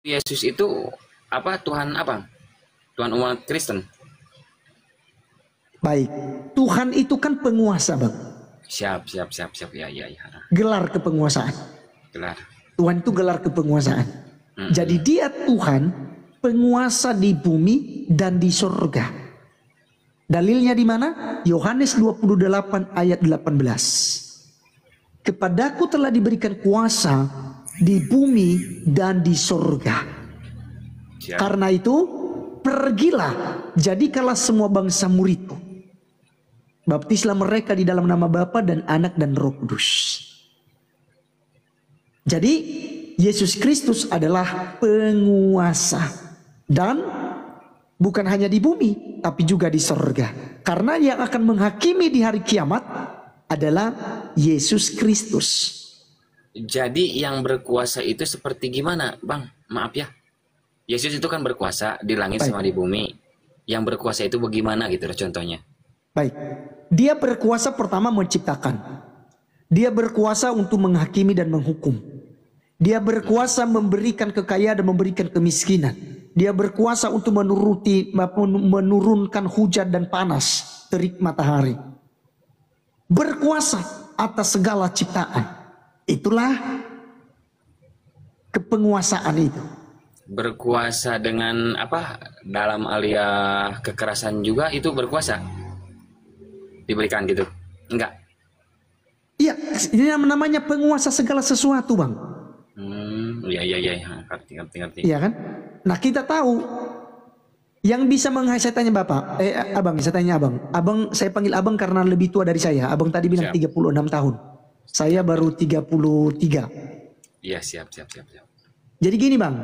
Yesus itu apa? Tuhan apa? Tuhan umat Kristen. Baik, Tuhan itu kan penguasa, Bang. Siap. Ya. Gelar kepenguasaan. Gelar. Tuhan itu gelar kepenguasaan. Jadi dia Tuhan, penguasa di bumi dan di surga. Dalilnya di mana? Yohanes 28 ayat 18. Kepadaku telah diberikan kuasa di bumi dan di surga. Siap. Karena itu, pergilah, jadikanlah semua bangsa muridku. Baptislah mereka di dalam nama Bapa dan Anak dan Roh Kudus. Jadi Yesus Kristus adalah penguasa. Dan bukan hanya di bumi, tapi juga di surga. Karena yang akan menghakimi di hari kiamat adalah Yesus Kristus. Jadi yang berkuasa itu seperti gimana, Bang? Maaf ya. Yesus itu kan berkuasa di langit sama di bumi. Yang berkuasa itu bagaimana gitu loh contohnya. Baik, dia berkuasa pertama menciptakan. Dia berkuasa untuk menghakimi dan menghukum. Dia berkuasa memberikan kekayaan dan memberikan kemiskinan. Dia berkuasa untuk menurunkan hujan dan panas, terik matahari. Berkuasa atas segala ciptaan. Itulah kepenguasaan itu. Berkuasa dengan apa? Dalam alia kekerasan juga itu berkuasa. Diberikan gitu. Enggak. Iya, ini namanya penguasa segala sesuatu, Bang. Iya. Ngerti. Iya kan? Nah, kita tahu yang bisa saya tanya Bapak, Abang, saya tanya Abang. Abang, saya panggil Abang karena lebih tua dari saya. Abang tadi bilang Siap. 36 tahun. Saya baru 33. Iya, siap. Jadi gini, Bang.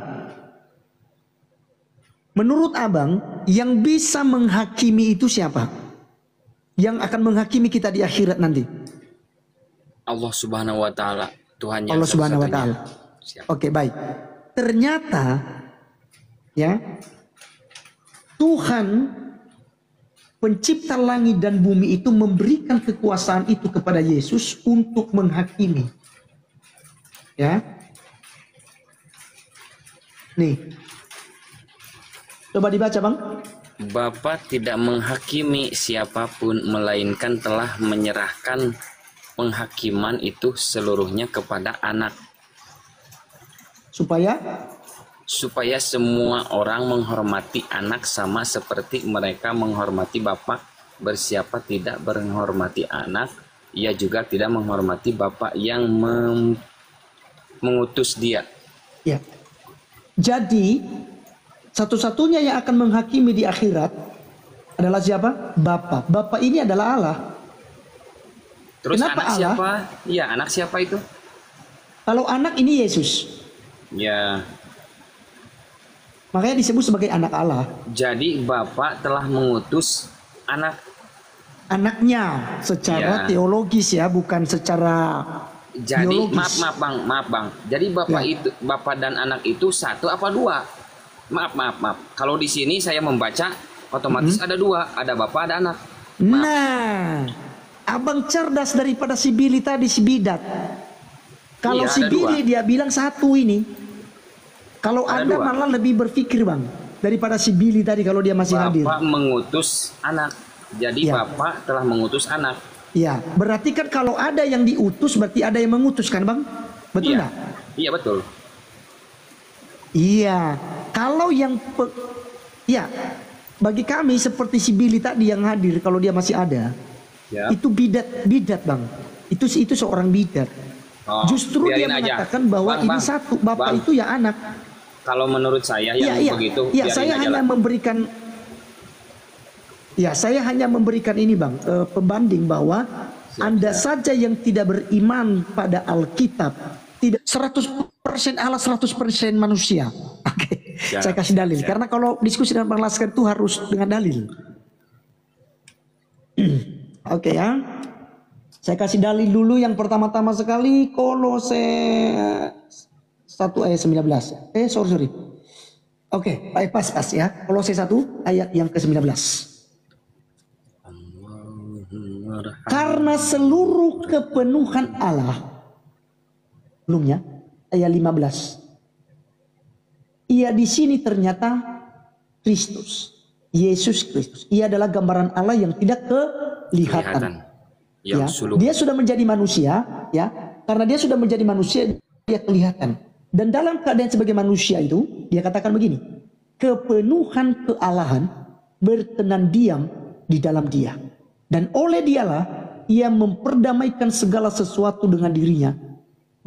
Menurut Abang, yang bisa menghakimi itu siapa? Yang akan menghakimi kita di akhirat nanti? Allah Subhanahu wa taala, Tuhan yang Allah Subhanahu wa taala. Oke, baik. Ternyata ya, Tuhan pencipta langit dan bumi itu memberikan kekuasaan itu kepada Yesus untuk menghakimi. Ya. Nih. Coba dibaca, Bang. Bapa tidak menghakimi siapapun, melainkan telah menyerahkan penghakiman itu seluruhnya kepada anak. Supaya semua orang menghormati anak sama seperti mereka menghormati Bapa. Bersiapa tidak menghormati anak, ia juga tidak menghormati Bapa yang mengutus dia. Ya. Jadi satu-satunya yang akan menghakimi di akhirat adalah siapa? Bapa. Bapa ini adalah Allah. Terus kenapa anak Allah? Siapa? Iya, anak siapa itu? Kalau anak ini Yesus. Ya. Makanya disebut sebagai anak Allah. Jadi Bapa telah mengutus anaknya secara teologis ya, bukan secara jadi biologis. maaf bang. Jadi Bapak dan anak itu satu apa dua? Maaf. Kalau di sini saya membaca otomatis ada dua, ada Bapak ada anak. Maaf. Nah, Abang cerdas daripada si Billy tadi, si Bidat. Kalau si Billy dia bilang satu ini. Kalau Anda malah lebih berpikir, Bang, daripada si Billy tadi kalau dia masih hadir. Bapak mengutus anak. Jadi Bapak telah mengutus anak. Iya, berarti kan kalau ada yang diutus berarti ada yang mengutus kan, Bang? Betul nggak? Iya, betul. Iya, kalau yang bagi kami seperti si Billy tadi yang hadir kalau dia masih ada, itu bidat, Bang. Itu seorang bidat. Justru dia mengatakan bahwa ini satu, Bapak itu ya anak. Kalau menurut saya yang begitu. Iya, saya hanya memberikan. Ya, saya hanya memberikan ini, Bang, pembanding bahwa Anda saja yang tidak beriman pada Alkitab, tidak 100% Allah, 100% manusia. Oke. Saya kasih dalil. Karena kalau diskusi dengan Bang Laskar itu harus dengan dalil. Oke ya. Saya kasih dalil dulu yang pertama-tama sekali Kolose 1 ayat 19. Sorry. Oke, pas ya. Kolose 1 ayat yang ke-19. Karena seluruh kepenuhan Allah, belumnya ayat 15, ia di sini ternyata Kristus, Yesus Kristus. Ia adalah gambaran Allah yang tidak kelihatan. Ya, dia sudah menjadi manusia, ya. Karena dia sudah menjadi manusia, dia kelihatan. Dan dalam keadaan sebagai manusia itu, dia katakan begini, kepenuhan kealahan berkenan diam di dalam dia. Dan oleh dialah, ia memperdamaikan segala sesuatu dengan dirinya,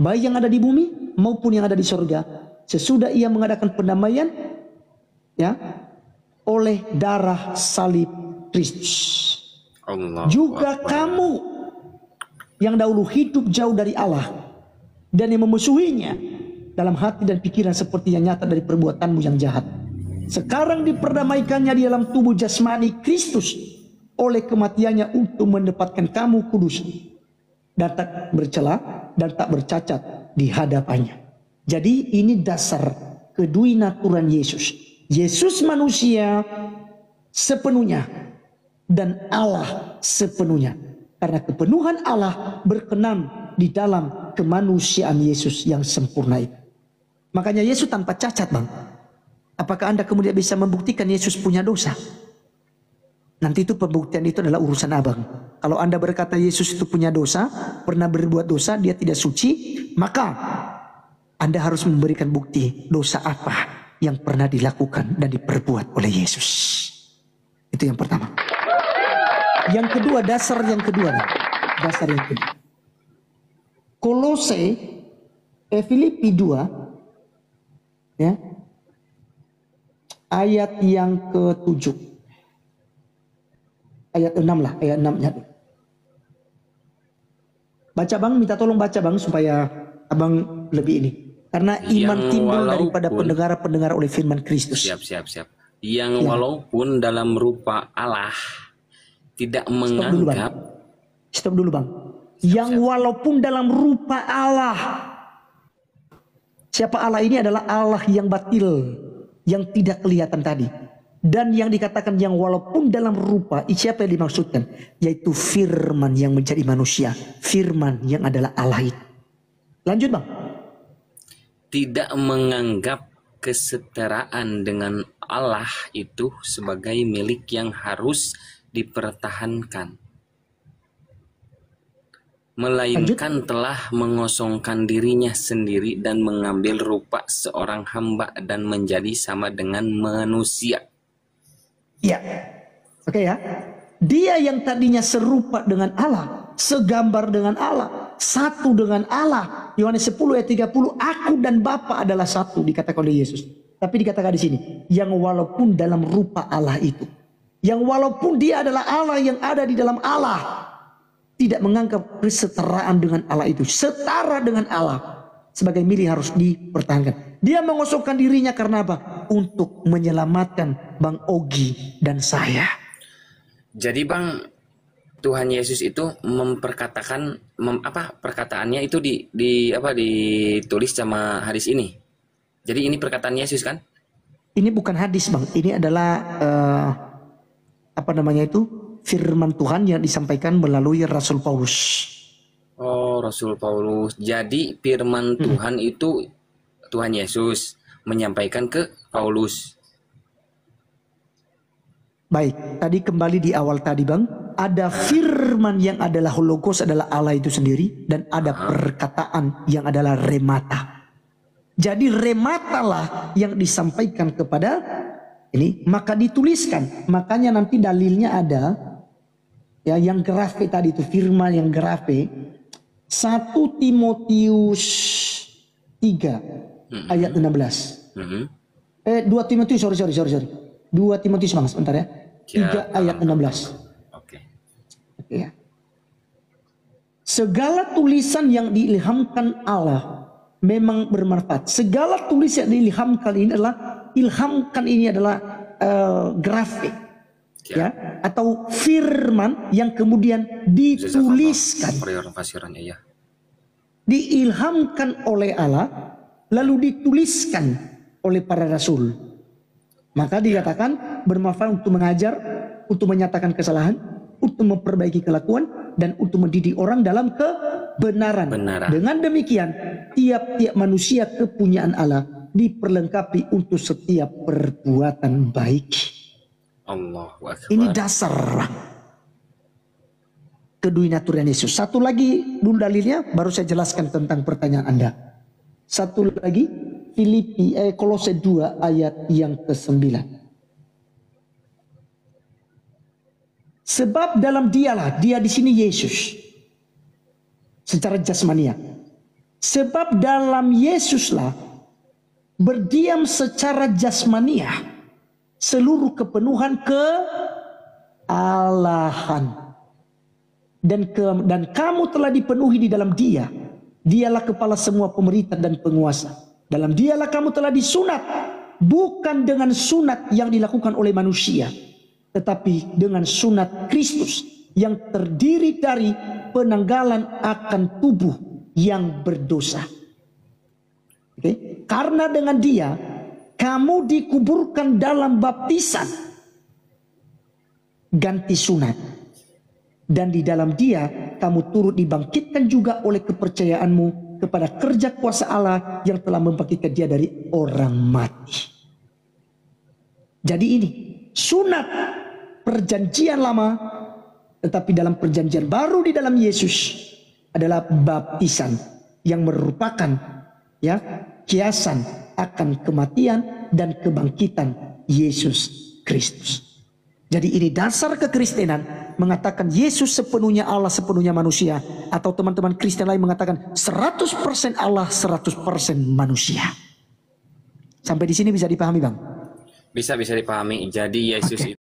baik yang ada di bumi maupun yang ada di sorga. Sesudah ia mengadakan pendamaian, ya, oleh darah salib Kristus. Juga kamu yang dahulu hidup jauh dari Allah dan yang memusuhinya dalam hati dan pikiran seperti yang nyata dari perbuatanmu yang jahat, sekarang diperdamaikannya di dalam tubuh jasmani Kristus oleh kematiannya untuk mendapatkan kamu kudus dan tak bercela dan tak bercacat di hadapannya. Jadi ini dasar kedwinaturan Yesus. Yesus manusia sepenuhnya dan Allah sepenuhnya. Karena kepenuhan Allah berkenan di dalam kemanusiaan Yesus yang sempurna itu. Makanya Yesus tanpa cacat, Bang. Apakah Anda kemudian bisa membuktikan Yesus punya dosa? Nanti itu pembuktian itu adalah urusan abang. Kalau Anda berkata Yesus itu punya dosa, pernah berbuat dosa, dia tidak suci, maka Anda harus memberikan bukti dosa apa yang pernah dilakukan dan diperbuat oleh Yesus. Itu yang pertama. Yang kedua, dasar yang kedua. Dasar yang kedua. Kolose, Filipi 2, ya, ayat yang ke-7. Ayat 6 lah, ayat 6-nya. Baca Bang, minta tolong baca Bang supaya abang lebih ini. Karena iman timbul daripada pendengar-pendengar oleh firman Kristus. Siap. Yang walaupun dalam rupa Allah tidak menganggap. Stop dulu Bang. Yang walaupun dalam rupa Allah. Siapa Allah ini? Adalah Allah yang batil, yang tidak kelihatan tadi. Dan yang dikatakan yang walaupun dalam rupa, siapa yang dimaksudkan? Yaitu firman yang menjadi manusia. Firman yang adalah Allah itu. Lanjut Bang. Tidak menganggap kesetaraan dengan Allah itu sebagai milik yang harus dipertahankan. Melainkan telah mengosongkan dirinya sendiri dan mengambil rupa seorang hamba dan menjadi sama dengan manusia. Ya, oke ya. Dia yang tadinya serupa dengan Allah, segambar dengan Allah, satu dengan Allah. Yohanes 10 ayat 30, aku dan Bapa adalah satu, dikatakan oleh Yesus. Tapi dikatakan di sini, yang walaupun dalam rupa Allah itu, yang walaupun dia adalah Allah yang ada di dalam Allah, tidak menganggap kesetaraan dengan Allah itu setara dengan Allah, sebagai milik harus dipertahankan. Dia mengosongkan dirinya karena apa? Untuk menyelamatkan Bang Ogi dan saya. Jadi Bang, Tuhan Yesus itu memperkatakan perkataannya itu ditulis sama hadis ini. Jadi ini perkataan Yesus kan? Ini bukan hadis Bang, ini adalah firman Tuhan yang disampaikan melalui Rasul Paulus. Oh, Rasul Paulus. Jadi firman Tuhan itu Tuhan Yesus menyampaikan ke Paulus. Baik, tadi kembali di awal tadi Bang, ada firman yang adalah Logos, adalah Allah itu sendiri, dan ada perkataan yang adalah remata. Jadi remata lah yang disampaikan kepada ini, maka dituliskan. Makanya nanti dalilnya ada, ya, yang grafe tadi itu, firman yang grafe. 1 Timotius 3 ayat 16. 2 Timotius, sorry. 2 Timotius Bang, sebentar ya. 3 ayat 16. Oke. Ya. Segala tulisan yang diilhamkan Allah memang bermanfaat. Segala tulisan yang diilhamkan ini adalah grafik, ya, atau firman yang kemudian dituliskan, diilhamkan oleh Allah, lalu dituliskan oleh para rasul. Maka dikatakan bermanfaat untuk mengajar, untuk menyatakan kesalahan, untuk memperbaiki kelakuan, dan untuk mendidik orang dalam kebenaran. Dengan demikian, tiap-tiap manusia kepunyaan Allah diperlengkapi untuk setiap perbuatan baik. Allahu Akbar. Ini dasar keduinaturan Yesus. Satu lagi dulu dalilnya, baru saya jelaskan tentang pertanyaan Anda. Satu lagi, Kolose 2 ayat yang ke-9. Sebab dalam dialah, dia di sini Yesus, secara jasmania. Sebab dalam Yesuslah berdiam secara jasmania seluruh kepenuhan kealahan. Dan kamu telah dipenuhi di dalam Dia. Dialah kepala semua pemerintah dan penguasa. Dalam Dialah kamu telah disunat, bukan dengan sunat yang dilakukan oleh manusia, tetapi dengan sunat Kristus yang terdiri dari penanggalan akan tubuh yang berdosa. Karena dengan Dia kamu dikuburkan dalam baptisan ganti sunat, dan di dalam Dia kamu turut dibangkitkan juga oleh kepercayaanmu kepada kerja kuasa Allah yang telah membangkitkan Dia dari orang mati. Jadi ini sunat perjanjian lama, tetapi dalam perjanjian baru di dalam Yesus adalah baptisan yang merupakan kiasan akan kematian dan kebangkitan Yesus Kristus. Jadi ini dasar kekristenan, mengatakan Yesus sepenuhnya Allah, sepenuhnya manusia. Atau teman-teman Kristen lain mengatakan 100% Allah, 100% manusia. Sampai di sini bisa dipahami, Bang? Bisa dipahami. Jadi Yesus